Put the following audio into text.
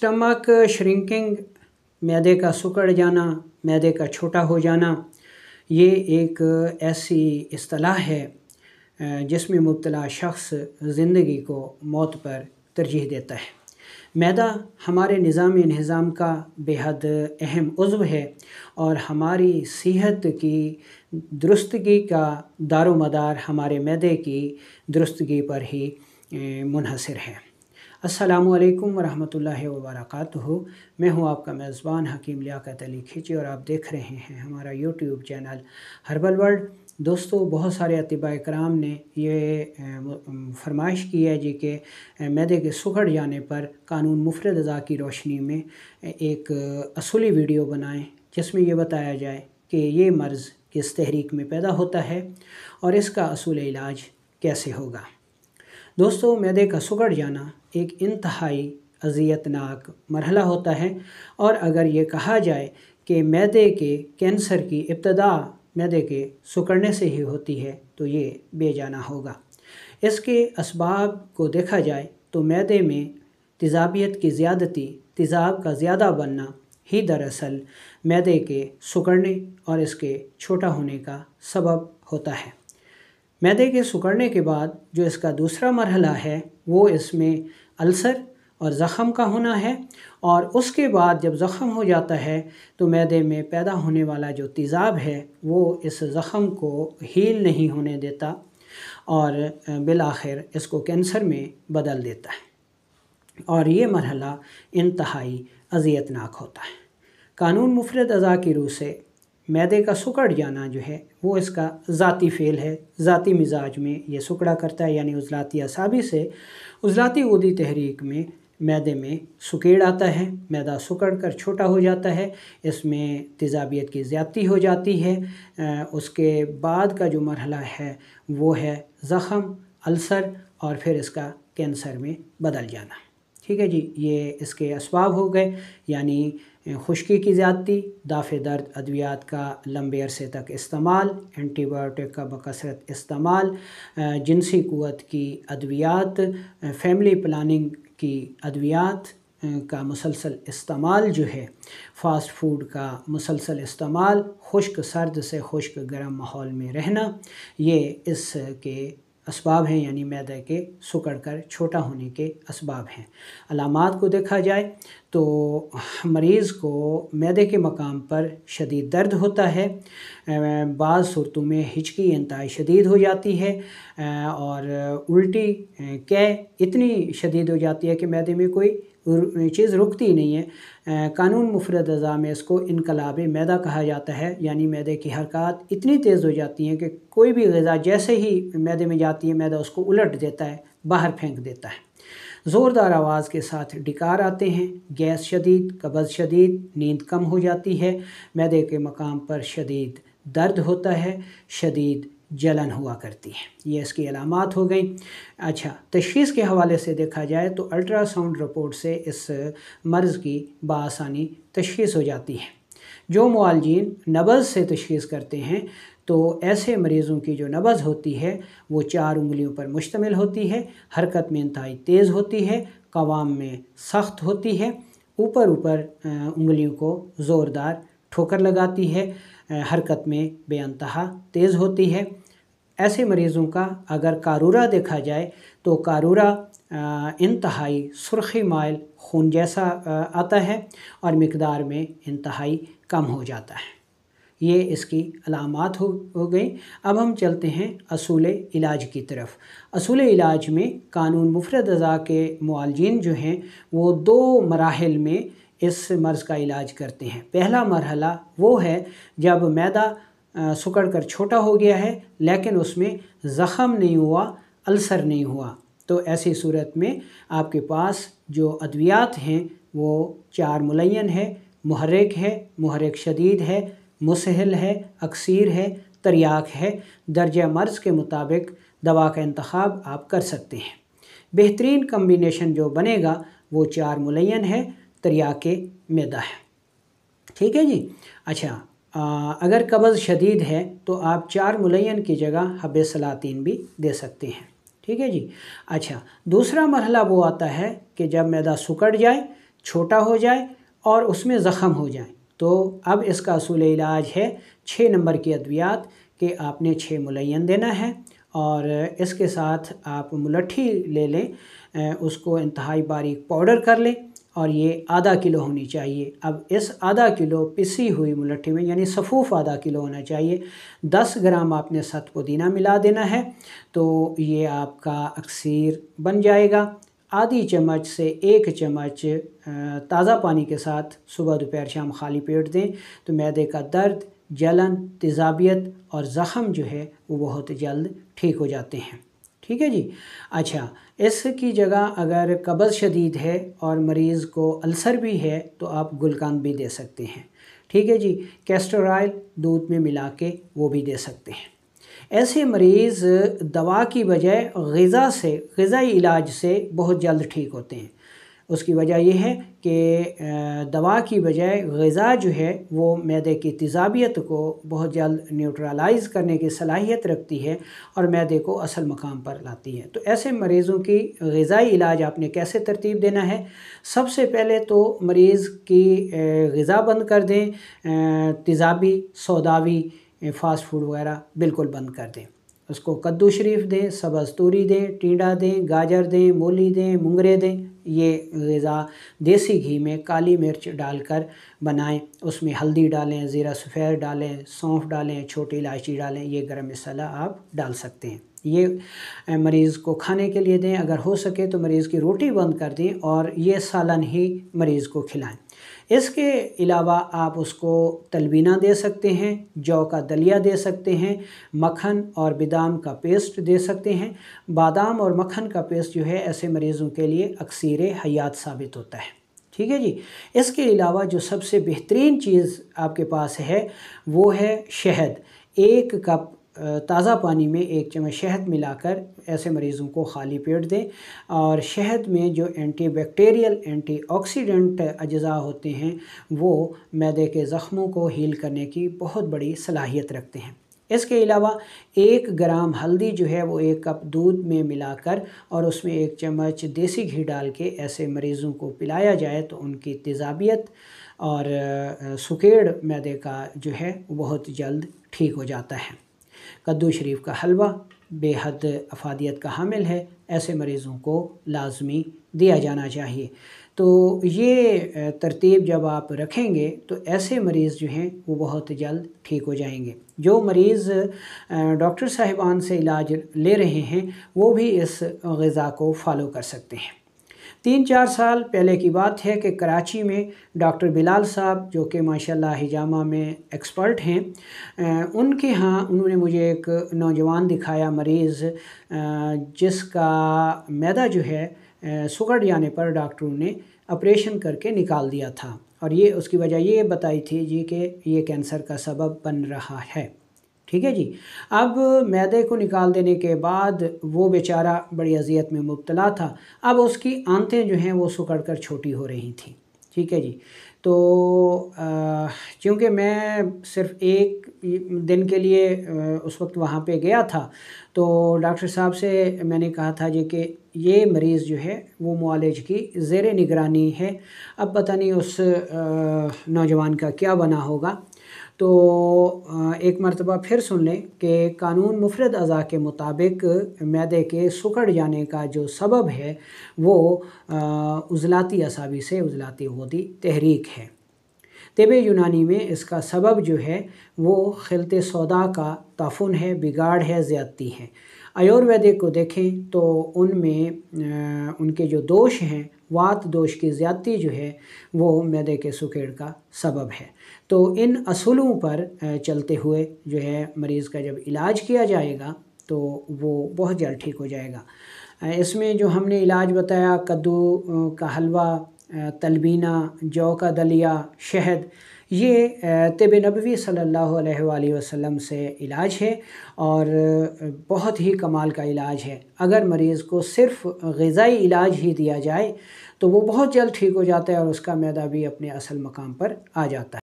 Stomach shrinking, मैदे का सिकुड़ जाना, मैदे का छोटा हो जाना, ये एक ऐसी इस्तिलाह है जिसमें मुब्तला शख्स ज़िंदगी को मौत पर तरजीह देता है। मैदा हमारे निज़ाम का बेहद अहम उज़्व है और हमारी सेहत की दुरुस्तगी का दारोमदार हमारे मैदे की दुरुस्तगी पर ही मुनहसर है। अस्सलामु अलैकुम वरहमतुल्लाहि वबरकातुहू। मैं हूं आपका मेज़बान हकीम लियाकत अली खिची और आप देख रहे हैं हमारा यूट्यूब चैनल हर्बल वर्ल्ड। दोस्तों, बहुत सारे अतिबा कराम ने ये फरमाइश की है जी कि मैदे के सिकुड़ जाने पर कानून मुफरद अज़ा की रोशनी में एक असूली वीडियो बनाएं जिसमें ये बताया जाए कि ये मर्ज़ किस तहरीक में पैदा होता है और इसका असूल इलाज कैसे होगा। दोस्तों, मैदे का सिकुड़ जाना एक इंतहाई अज़ियतनाक मरहला होता है और अगर ये कहा जाए कि मैदे के कैंसर की इब्तदा मैदे के सिकुड़ने से ही होती है तो ये बेजाना होगा। इसके असबाब को देखा जाए तो मैदे में तेज़ाबियत की ज़्यादती, तेज़ाब का ज़्यादा बनना ही दरअसल मैदे के सिकुड़ने और इसके छोटा होने का सबब होता है। मैदे के सिकुड़ने के बाद जो इसका दूसरा मरहला है वो इसमें अल्सर और ज़ख़म का होना है और उसके बाद जब ज़ख़म हो जाता है तो मैदे में पैदा होने वाला जो तेज़ाब है वो इस ज़ख़म को हील नहीं होने देता और बिलाखिर इसको कैंसर में बदल देता है और ये मरहला इंतहाई अज़ियतनाक होता है। कानून मुफरद अज़ा की रूह से मैदे का सिकुड़ जाना जो है वो इसका ज़ाती फ़ेल है, ज़ाती मिजाज में ये सिकुड़ा करता है, यानी उज़लाती असाबी से उज़लाती ऊदी तहरीक में मैदे में सुकेड़ आता है, मैदा सिकुड़ कर छोटा हो जाता है, इसमें तेज़ाबियत की ज़्यादती हो जाती है। उसके बाद का जो मरहला है वो है ज़ख़म, अल्सर और फिर इसका कैंसर में बदल जाना। ठीक है जी, ये इसके असबाब हो गए, यानी खुश्की की ज़्यादती, दाफ़े दर्द अद्वियात का लंबे अरसे तक इस्तेमाल, एंटीबायोटिक का बकसरत इस्तेमाल, जिनसी क़ुव्वत की अद्वियात, फैमिली प्लानिंग की अद्वियात का मुसलसल इस्तेमाल जो है, फ़ास्ट फूड का मुसलसल इस्तेमाल, खुश्क सर्द से खुश्क गर्म माहौल में रहना, ये इसके असबाब हैं, यानी मैदे के सिकुड़ कर छोटा होने के असबाब हैं। अलामात को देखा जाए तो मरीज़ को मैदे के मकाम पर शदीद दर्द होता है, बाज़ सूरतों में हिचकी इंतहाई शदीद हो जाती है और उल्टी कै इतनी शदीद हो जाती है कि मैदे में कोई चीज़ रुकती नहीं है। कानून मुफरद अज़ा में इसको इनकलाब मैदा कहा जाता है, यानी मैदे की हरकत इतनी तेज़ हो जाती हैं कि कोई भी ग़िज़ा जैसे ही मैदे में जाती है मैदा उसको उलट देता है, बाहर फेंक देता है। ज़ोरदार आवाज़ के साथ डिकार आते हैं, गैस शदीद, कब्ज़ शदीद, नींद कम हो जाती है, मैदे के मकाम पर शदीद दर्द होता है, शदीद जलन हुआ करती है। ये इसकी अलामात हो गई। अच्छा, तशख़ीस के हवाले से देखा जाए तो अल्ट्रासाउंड रिपोर्ट से इस मर्ज़ की बआसानी तशख़ीस हो जाती है। जो मुआलजीन नब्ज़ से तशख़ीस करते हैं तो ऐसे मरीज़ों की जो नब्ज़ होती है वो 4 उंगलियों पर मुश्तमिल होती है, हरकत में इंतहाई तेज़ होती है, क़वाम में सख्त होती है, ऊपर उंगलियों को ज़ोरदार ठोकर लगाती है, हरकत में बेअंतहा तेज़ होती है। ऐसे मरीज़ों का अगर कारूरा देखा जाए तो कारूरा इंतहाई सुर्ख़ी माइल खून जैसा आता है और मिक़दार में इंतहाई कम हो जाता है। ये इसकी अलामात हो गई। अब हम चलते हैं असूल इलाज की तरफ। असूल इलाज में कानून मुफरद अज़ा के मुआलजीन जो हैं वो 2 मराहिल में इस मर्ज़ का इलाज करते हैं। पहला मरहला वो है जब मैदा सिकुड़ कर छोटा हो गया है लेकिन उसमें ज़ख़म नहीं हुआ, अल्सर नहीं हुआ, तो ऐसी सूरत में आपके पास जो अद्वियात हैं वो 4 मुलय्यन है, मुहर्रिक शदीद है, मुसहिल है, अक्सीर है, तरियाक है। दर्जा मर्ज़ के मुताबिक दवा का इंतखाब आप कर सकते हैं। बेहतरीन कम्बिनेशन जो बनेगा वो 4 मुलय्यन है, तरियाक मैदा है। ठीक है जी। अच्छा, अगर कब्ज़ शदीद है तो आप 4 मुलय्यन की जगह हब्बे सलातीन भी दे सकते हैं। ठीक है जी। अच्छा, दूसरा मरहला वो आता है कि जब मैदा सिकुड़ जाए چھوٹا ہو جائے اور اس میں زخم ہو جائیں، تو اب اس کا اصول علاج ہے 6 نمبر کی ادویات کہ آپ نے 6 ملین دینا ہے، اور اس کے ساتھ آپ ملٹھی لے لیں، اس کو انتہائی باریک پاؤڈر کر لیں، اور یہ آدھا کلو ہونی چاہیے۔ اب اس آدھا کلو پسی ہوئی ملٹھی میں، یعنی سفوف آدھا کلو ہونا چاہیے، 10 گرام آپ نے ست پودینہ ملا دینا ہے، تو یہ آپ کا اکسیر بن جائے گا۔ آدھی چمچ سے 1 چمچ تازہ پانی کے ساتھ صبح دوپہر شام خالی پیٹ دیں، تو معدے کا درد، جلن، تیزابیت اور زخم جو ہے وہ بہت جلد ٹھیک ہو جاتے ہیں۔ ٹھیک ہے جی۔ اچھا، اس کی جگہ اگر قبض شدید ہے اور مریض کو السر بھی ہے تو آپ گلقند بھی دے سکتے ہیں۔ ٹھیک ہے جی۔ کیسٹر آئل دودھ میں ملا کے وہ بھی دے سکتے ہیں۔ ایسے مریض دوا کی بجائے غذائی علاج سے بہت جلد ٹھیک ہوتے ہیں۔ اس کی وجہ یہ ہے کہ دوا کی بجائے غذا جو ہے وہ معدے کی تیزابیت کو بہت جلد نیوٹرلائز کرنے کی صلاحیت رکھتی ہے اور معدے کو اصل مقام پر لاتی ہے۔ تو ایسے مریضوں کی غذائی علاج آپ نے کیسے ترتیب دینا ہے؟ سب سے پہلے تو مریض کی غذا بند کر دیں، تیزابی، سوداوی، فاسٹ فوڈ وغیرہ بالکل بند کر دیں۔ اس کو کدو شریف دیں، سبز توری دیں، ٹینڈا دیں، گاجر دیں، مولی دیں، مونگرے دیں۔ یہ غذا دیسی گھی میں کالی مرچ ڈال کر بنائیں، اس میں ہلدی ڈالیں، زیرہ سفید ڈالیں، سونف ڈالیں، چھوٹی الائچی ڈالیں، یہ گرم مسالہ آپ ڈال سکتے ہیں۔ یہ مریض کو کھانے کے لیے دیں، اگر ہو سکے تو مریض کی روٹی بند کر دیں اور یہ سالن ہی مریض کو کھلائیں۔ اس کے علاوہ آپ اس کو تلبینہ دے سکتے ہیں، جو کا دلیا دے سکتے ہیں، مکھن اور بادام کا پیسٹ دے سکتے ہیں۔ بادام اور مکھن کا پیسٹ جو ہے ایسے مریضوں کے لیے اکسیر حیات ثابت ہوتا ہے۔ ٹھیک ہے جی۔ اس کے علاوہ جو سب سے بہترین چیز آپ کے پاس ہے وہ ہے شہد۔ 1 کپ تازہ پانی میں 1 چمچ شہد ملا کر ایسے مریضوں کو خالی پیٹ دیں، اور شہد میں جو اینٹی بیکٹیریل، اینٹی آکسیڈنٹ اجزاء ہوتے ہیں وہ معدے کے زخموں کو ہیل کرنے کی بہت بڑی صلاحیت رکھتے ہیں۔ اس کے علاوہ 1 گرام ہلدی جو ہے وہ 1 کپ دودھ میں ملا کر اور اس میں 1 چمچ دیسی گھی ڈال کے ایسے مریضوں کو پلایا جائے تو ان کی تیزابیت اور سکیڑ معدے کا جو ہے وہ بہت جلد ٹھیک ہو جاتا ہے۔ کدو شریف کا حلوہ بے حد افادیت کا حامل ہے، ایسے مریضوں کو لازمی دیا جانا چاہیے۔ تو یہ ترتیب جب آپ رکھیں گے تو ایسے مریض جو ہیں وہ بہت جلد ٹھیک ہو جائیں گے۔ جو مریض ڈاکٹر صاحبان سے علاج لے رہے ہیں وہ بھی اس غذا کو فالو کر سکتے ہیں۔ 3-4 سال پہلے کی بات ہے کہ کراچی میں ڈاکٹر بلال صاحب جو کہ ماشاءاللہ حجامہ میں ایکسپرٹ ہیں، ان کے ہاں انہوں نے مجھے ایک نوجوان دکھایا مریض جس کا معدہ جو ہے سکڑ جانے پر ڈاکٹروں نے آپریشن کر کے نکال دیا تھا، اور یہ اس کی وجہ یہ بتائی تھی جی کہ یہ کینسر کا سبب بن رہا ہے۔ ٹھیک ہے جی۔ اب معدے کو نکال دینے کے بعد وہ بیچارہ بڑی اذیت میں مبتلا تھا، اب اس کی آنتیں جو ہیں وہ سکڑ کر چھوٹی ہو رہی تھیں۔ ٹھیک ہے جی۔ تو چونکہ میں صرف 1 دن کے لیے اس وقت وہاں پہ گیا تھا، تو ڈاکٹر صاحب سے میں نے کہا تھا جی کہ یہ مریض جو ہے وہ معالج کی زیر نگرانی ہے، اب پتہ نہیں اس نوجوان کا کیا بنا ہوگا۔ تو ایک مرتبہ پھر سن لیں کہ قانون مفرد اعضاء کے مطابق معدے کے سکڑ جانے کا جو سبب ہے وہ عضلاتی اعصابی سے عضلاتی غدی تحریک ہے۔ طب یونانی میں اس کا سبب جو ہے وہ خلط سودا کا تعفن ہے، بگاڑ ہے، زیادتی ہے۔ آیورویدک کو دیکھیں تو ان میں ان کے جو دوش ہیں، وات دوش کی زیادتی جو ہے وہ معدے کے سکیڑ کا سبب ہے۔ تو ان اصولوں پر چلتے ہوئے جو ہے مریض کا جب علاج کیا جائے گا تو وہ بہت جلد ٹھیک ہو جائے گا۔ اس میں جو ہم نے علاج بتایا، کدو کا حلوہ، تلبینہ، جو کا دلیا، شہد، یہ طب نبوی صلی اللہ علیہ وآلہ وسلم سے علاج ہے اور بہت ہی کمال کا علاج ہے۔ اگر مریض کو صرف غذائی علاج ہی دیا جائے تو وہ بہت جلد ٹھیک ہو جاتا ہے اور اس کا معدہ بھی اپنے اصل مقام پر آ جاتا ہے۔